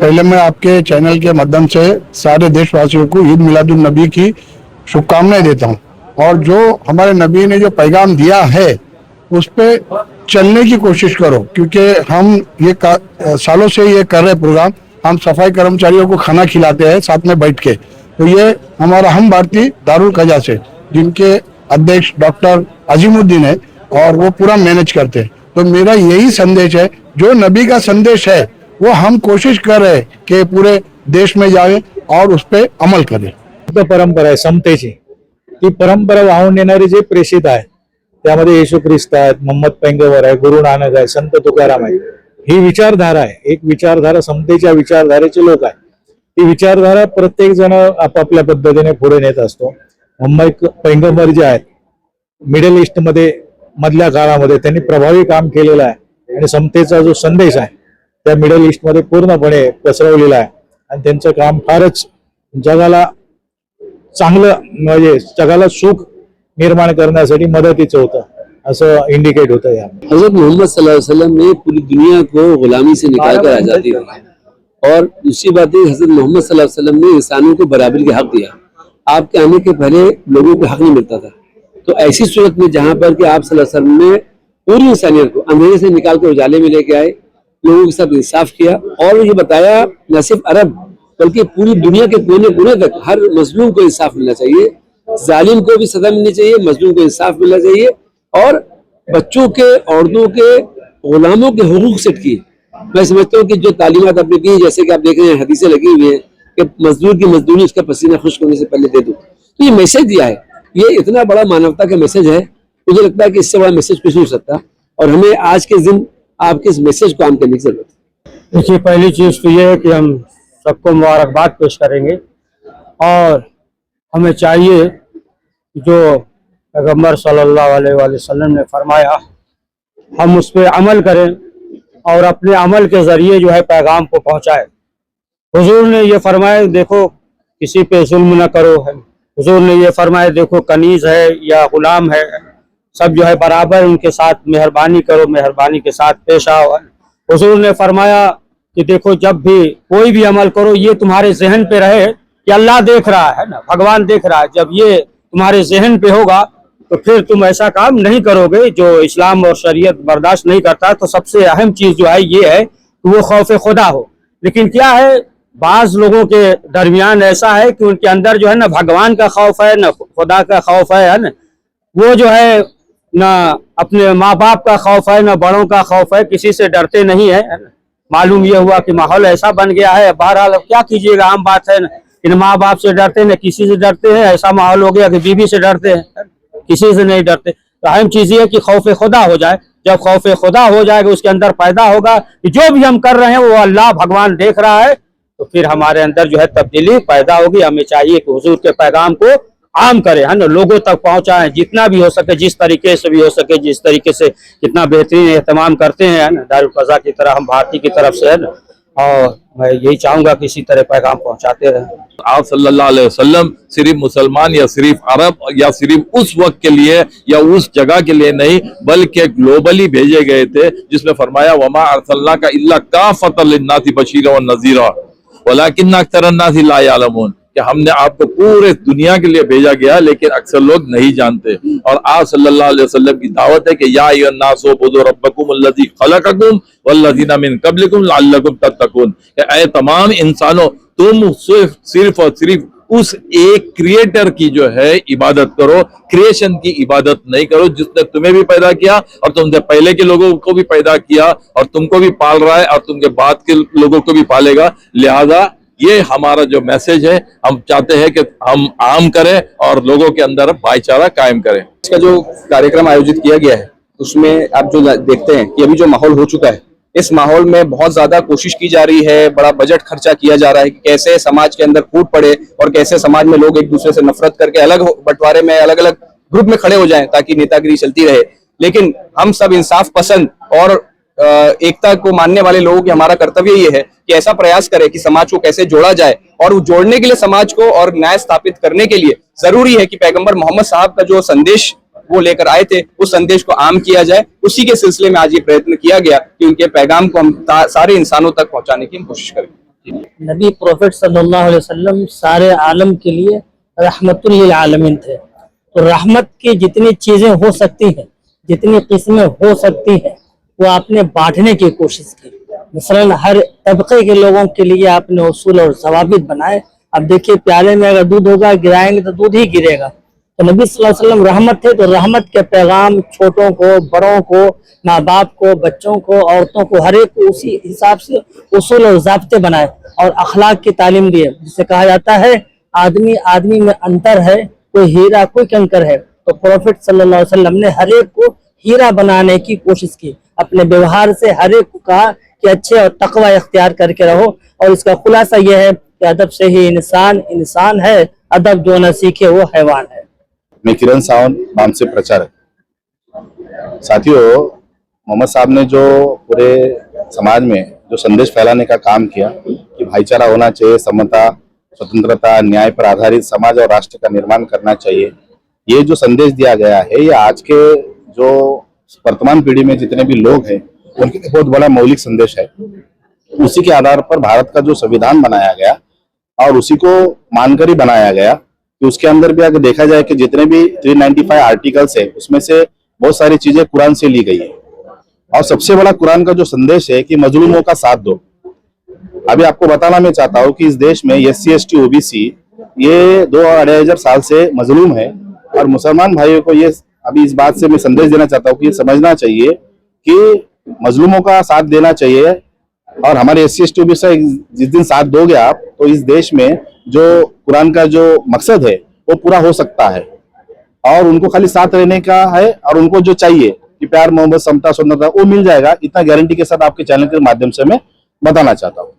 पहले मैं आपके चैनल के माध्यम से सारे देशवासियों को ईद मिलादुन नबी की शुभकामनाएं देता हूं। और जो हमारे नबी ने जो पैगाम दिया है उस पे चलने की कोशिश करो, क्योंकि हम ये सालों से ये कर रहे प्रोग्राम। हम सफाई कर्मचारियों को खाना खिलाते हैं साथ में बैठ के। तो ये हमारा हम भारतीय दारुल कजा से, जिनके अध्यक्ष डॉक्टर अजीमुद्दीन है और वो पूरा मैनेज करते हैं। तो मेरा यही संदेश है, जो नबी का संदेश है वो हम कोशिश कर रहे हैं कि पूरे देश में जाए और उस पर अमल करें। परंपरा आहे समतेची, ती परंपरा वाहून नेणारे जे प्रेषित आहे त्यामध्ये येशू ख्रिस्त आहेत, मोहम्मद पैगंबर आहे, गुरु नानक आहे, संत तुकाराम आहे। ही विचारधारा आहे, एक विचारधारा, समतेच्या विचारधारेचे लोक आहे। ती विचारधारा प्रत्येक जण आपापल्या पद्धतीने पुढे नेत असतो। मोहम्मद पैगंबर जे आहेत मिडल ईस्ट मध्ये मधल्या काळामध्ये त्यांनी प्रभावी काम केलेलं आहे आणि समतेचा जो संदेश आहे त्या मिडल ईस्ट मध्ये पूर्णपणे पसरवलेला आहे आणि त्यांचं काम फारच जगाला चांगलं म्हणजे जगाला सुख निर्माण करण्यासाठी मदतीचं होतं असं इंडिकेट होतं या। हज़रत मोहम्मद सल्लल्लाहु अलैहि वसल्लम ने पूरी दुनिया को गुलामी से निकाल कर आजादी दी और दूसरी बात है हज़रत मोहम्मद सल्लल्लाहु अलैहि वसल्लम ने इंसानों को बराबरी का हक दिया। आपके आने के पहले लोगों को हक नहीं मिलता था। तो ऐसी सूरत में जहाँ पर कि आप सल्लल्लाहु अलैहि वसल्लम ने पूरी इंसानियत को अंधेरे से निकाल कर उजाले में लेके आए, लोगों के साथ इंसाफ किया और ये बताया न सिर्फ अरब बल्कि पूरी दुनिया के कोने कोने तक हर मजलूम को इंसाफ मिलना चाहिए, जालिम को भी सजा मिलनी चाहिए, मजलूम को इंसाफ मिलना चाहिए और बच्चों के, औरतों के, गुलामों के हुकूक सेट किए। मैं समझता हूँ कि जो तालीमात आपने की, जैसे कि आप देख रहे हैं हदीसें लगी हुई हैं कि मजदूर की मजदूरी उसका पसीना खुश्क होने से पहले दे दो, तो ये मैसेज दिया है। ये इतना बड़ा मानवता का मैसेज है, मुझे लगता है कि इससे बड़ा मैसेज कुछ नहीं हो सकता और हमें आज के दिन आपके इस मैसेज को काम करने की जरूरत है। देखिए, पहली चीज तो ये है कि हम सबको मुबारकबाद पेश करेंगे और हमें चाहिए जो पैगंबर सल्लल्लाहु अलैहि वसल्लम ने फरमाया हम उस पर अमल करें और अपने अमल के जरिए जो है पैगाम को पहुंचाए। हुजूर ने ये फरमाया देखो किसी पे जुल्म न करो है। हुजूर ने ये फरमाया देखो कनीज है या गुलाम है, सब जो है बराबर उनके साथ मेहरबानी करो, मेहरबानी के साथ पेश आओ। हुजूर ने फरमाया कि देखो जब भी कोई भी अमल करो ये तुम्हारे जहन पे रहे कि अल्लाह देख रहा है ना, भगवान देख रहा है। जब ये तुम्हारे जहन पे होगा तो फिर तुम ऐसा काम नहीं करोगे जो इस्लाम और शरीयत बर्दाश्त नहीं करता। तो सबसे अहम चीज जो है ये है कि वो खौफ खुदा हो। लेकिन क्या है, बाज लोगों के दरमियान ऐसा है कि उनके अंदर जो है ना भगवान का खौफ है ना खुदा का खौफ है ना, वो जो है ना अपने माँ बाप का खौफ है ना बड़ों का खौफ है, किसी से डरते नहीं है। मालूम ये हुआ कि माहौल ऐसा बन गया है, बहरहाल अब क्या कीजिएगा, आम बात है ना, इन माँ बाप से डरते न किसी से डरते हैं। ऐसा माहौल हो गया कि बीवी से डरते हैं, किसी से नहीं डरते। तो अहम चीज ये है कि खौफ खुदा हो जाए। जब खौफ खुदा हो जाएगा उसके अंदर पैदा होगा कि जो भी हम कर रहे हैं वो अल्लाह भगवान देख रहा है, तो फिर हमारे अंदर जो है तब्दीली पैदा होगी। हमें चाहिए कि हुजूर के पैगाम को आम करें, है ना, लोगों तक पहुंचाएं जितना भी हो सके, जिस तरीके से भी हो सके, जिस तरीके से जितना बेहतरीन एहतमाम करते हैं ना दारुल क़ज़ा की तरह हम भारतीय की तरफ से, है ना। और मैं यही चाहूंगा कि इसी तरह पैगाम पहुंचाते रहें। आप सल्लल्लाहु अलैहि वसल्लम सिर्फ मुसलमान या सिर्फ अरब या सिर्फ उस वक्त के लिए या उस जगह के लिए नहीं बल्कि ग्लोबली भेजे गए थे, जिसमें फरमाया वमा अरसलनाका इल्ला काफ़तल लिन्नासि बशीरन व नज़ीरा वलाकिन्ना अक्सरन नासि ला यअलमून, कि हमने आपको पूरे दुनिया के लिए भेजा गया लेकिन अक्सर लोग नहीं जानते। और आप सल्लल्लाहु अलैहि वसल्लम की दावत है कि या अय्युहन्नास उबुदू रब्बकुम अल्लज़ी खलक़कुम वल्लज़ीना मिन क़ब्लिकुम लअल्लकुम तत्तक़ून, कि ऐ तमाम इंसानों तुम सिर्फ और सिर्फ उस एक क्रिएटर की जो है इबादत करो, क्रिएशन की इबादत नहीं करो, जिसने तुम्हें भी पैदा किया और तुमसे पहले के लोगों को भी पैदा किया और तुमको भी पाल रहा है और तुमके बाद के लोगों को भी पालेगा। लिहाजा ये हमारा जो मैसेज है, हम चाहते हैं कि हम आम करें और लोगों के अंदर भाईचारा कायम करें। इसका जो कार्यक्रम आयोजित किया गया है उसमें आप जो देखते हैं कि अभी जो माहौल हो चुका है, इस माहौल में बहुत ज्यादा कोशिश की जा रही है, बड़ा बजट खर्चा किया जा रहा है कि कैसे समाज के अंदर फूट पड़े और कैसे समाज में लोग एक दूसरे से नफरत करके अलग बंटवारे में अलग अलग ग्रुप में खड़े हो जाएं ताकि नेतागिरी चलती रहे। लेकिन हम सब इंसाफ पसंद और एकता को मानने वाले लोगों की हमारा कर्तव्य ये है कि ऐसा प्रयास करें कि समाज को कैसे जोड़ा जाए और जोड़ने के लिए समाज को और न्याय स्थापित करने के लिए जरूरी है कि पैगंबर मोहम्मद साहब का जो संदेश वो लेकर आए थे उस संदेश को आम किया जाए। उसी के सिलसिले में आज ये प्रयत्न किया गया कि उनके पैगाम को हम सारे इंसानों तक पहुंचाने की हम कोशिश करें। नबी प्रोफेट सल्लल्लाहु अलैहि वसल्लम सारे आलम के लिए रहमतुल लिल आलमीन थे। तो रहमत की जितनी चीजें हो सकती हैं, जितनी किस्में हो सकती हैं, वो आपने बांटने की कोशिश की। मसलन हर तबके के लोगों के लिए आपने उसूल और ज़वाबित बनाए। अब देखिए, प्याले में अगर दूध होगा, गिराएंगे तो दूध ही गिरेगा। तो नबी सल्लल्लाहु अलैहि वसल्लम रहमत थे, तो रहमत के पैगाम छोटों को, बड़ों को, माँ बाप को, बच्चों को, औरतों को, हर एक को उसी हिसाब से उसूल और ज़ाब्ते बनाए और अखलाक की तालीम दिए। जिसे कहा जाता है आदमी आदमी में अंतर है, कोई हीरा कोई कंकर है। तो प्रोफेट सल्लल्लाहु अलैहि वसल्लम ने हर एक को हीरा बनाने की कोशिश की। अपने व्यवहार से हर एक को कहा कि अच्छे और तकवा इख्तियार करके रहो। और इसका खुलासा यह है कि अदब से ही इंसान इंसान है, अदब जो न सीखे वो हैवान है। मैं किरण सावंत, बामसे प्रचारक। साथियों, मोहम्मद साहब ने जो पूरे समाज में जो संदेश फैलाने का काम किया कि भाईचारा होना चाहिए, समता, स्वतंत्रता, न्याय पर आधारित समाज और राष्ट्र का निर्माण करना चाहिए, ये जो संदेश दिया गया है, ये आज के जो वर्तमान पीढ़ी में जितने भी लोग हैं उनके लिए बहुत बड़ा मौलिक संदेश है। उसी के आधार पर भारत का जो संविधान बनाया गया और उसी को मानकर ही बनाया गया कि उसके अंदर भी अगर देखा जाए कि जितने भी 395 आर्टिकल्स है उसमें से बहुत सारी चीजें कुरान से ली गई है। और सबसे बड़ा कुरान का जो संदेश है कि मजलूमों का साथ दो। अभी आपको बताना मैं चाहता हूँ कि इस देश में SC ST OBC ये 2-2.5 साल से मजलूम है। और मुसलमान भाइयों को ये अभी इस बात से मैं संदेश देना चाहता हूँ कि समझना चाहिए कि मजलूमों का साथ देना चाहिए। और हमारे SC ST OBC से जिस दिन साथ दोगे आप, तो इस देश में जो कुरान का जो मकसद है वो पूरा हो सकता है। और उनको खाली साथ रहने का है और उनको जो चाहिए कि प्यार, मोहब्बत, समता, स्वतंत्रता वो मिल जाएगा। इतना गारंटी के साथ आपके चैनल के माध्यम से मैं बताना चाहता हूँ।